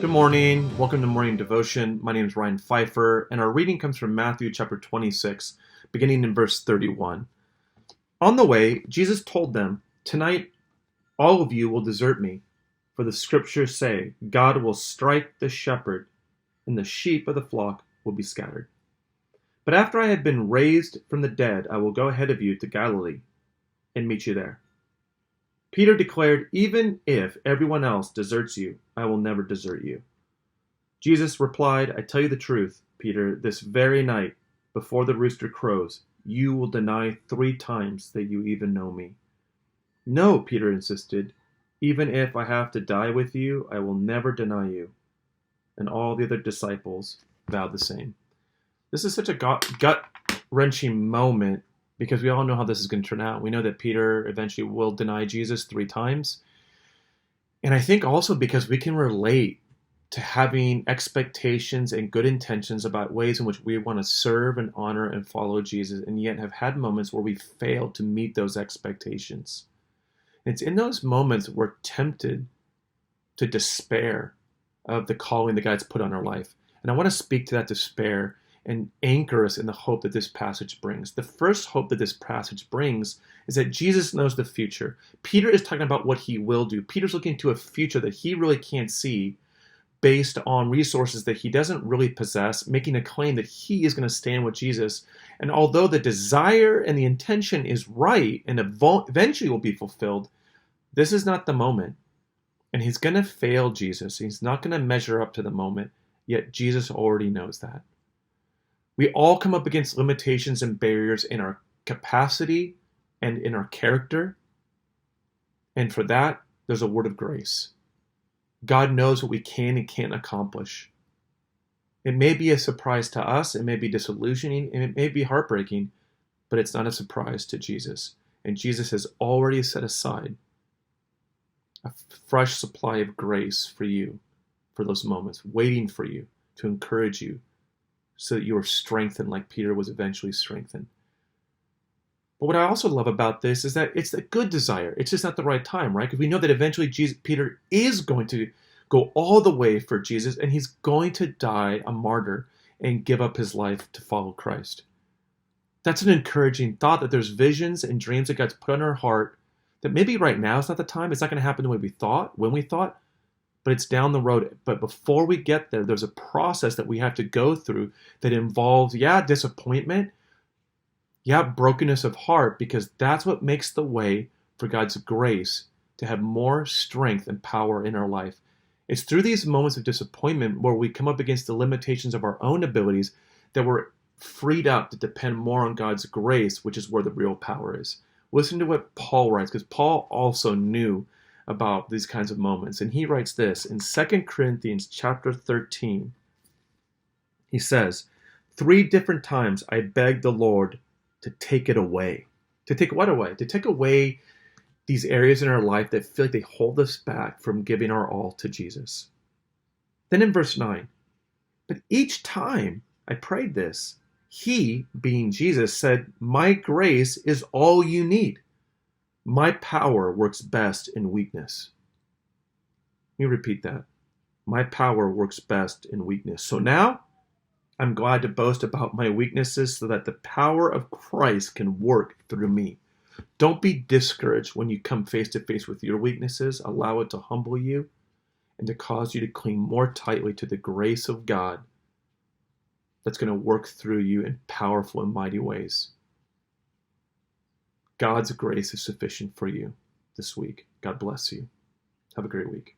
Good morning. Welcome to Morning Devotion. My name is Ryan Pfeiffer, and our reading comes from Matthew chapter 26, beginning in verse 31. On the way, Jesus told them, "Tonight, all of you will desert me, for the scriptures say, God will strike the shepherd, and the sheep of the flock will be scattered. But after I have been raised from the dead, I will go ahead of you to Galilee and meet you there." Peter declared, "Even if everyone else deserts you, I will never desert you." Jesus replied, "I tell you the truth, Peter, this very night, before the rooster crows, you will deny 3 times that you even know me." "No," Peter insisted, "even if I have to die with you, I will never deny you." And all the other disciples vowed the same. This is such a gut-wrenching moment because we all know how this is going to turn out. We know that Peter eventually will deny Jesus 3 times. And I think also because we can relate to having expectations and good intentions about ways in which we want to serve and honor and follow Jesus, and yet have had moments where we failed to meet those expectations. It's in those moments we're tempted to despair of the calling that God's put on our life. And I want to speak to that despair and anchor us in the hope that this passage brings. The first hope that this passage brings is that Jesus knows the future. Peter is talking about what he will do. Peter's looking to a future that he really can't see based on resources that he doesn't really possess, making a claim that he is going to stand with Jesus. And although the desire and the intention is right and eventually will be fulfilled, this is not the moment. And he's going to fail Jesus. He's not going to measure up to the moment, yet Jesus already knows that. We all come up against limitations and barriers in our capacity and in our character. And for that, there's a word of grace. God knows what we can and can't accomplish. It may be a surprise to us, it may be disillusioning, and it may be heartbreaking, but it's not a surprise to Jesus. And Jesus has already set aside a fresh supply of grace for you, for those moments, waiting for you to encourage you, so that you are strengthened like Peter was eventually strengthened. But what I also love about this is that it's a good desire. It's just not the right time, right? Because we know that eventually Peter is going to go all the way for Jesus, and he's going to die a martyr and give up his life to follow Christ. That's an encouraging thought, that there's visions and dreams that God's put on our heart that maybe right now is not the time. It's not going to happen the way we thought, when we thought, but it's down the road. But before we get there, there's a process that we have to go through that involves, disappointment, brokenness of heart, because that's what makes the way for God's grace to have more strength and power in our life. It's through these moments of disappointment where we come up against the limitations of our own abilities that we're freed up to depend more on God's grace, which is where the real power is. Listen to what Paul writes, because Paul also knew about these kinds of moments. And he writes this in 2 Corinthians chapter 13. He says, 3 different times I begged the Lord to take it away. To take what away? To take away these areas in our life that feel like they hold us back from giving our all to Jesus. Then in verse 9, but each time I prayed this, he, being Jesus, said, "My grace is all you need. My power works best in weakness." Let me repeat that. My power works best in weakness. So now I'm glad to boast about my weaknesses so that the power of Christ can work through me. Don't be discouraged when you come face to face with your weaknesses. Allow it to humble you and to cause you to cling more tightly to the grace of God that's going to work through you in powerful and mighty ways. God's grace is sufficient for you this week. God bless you. Have a great week.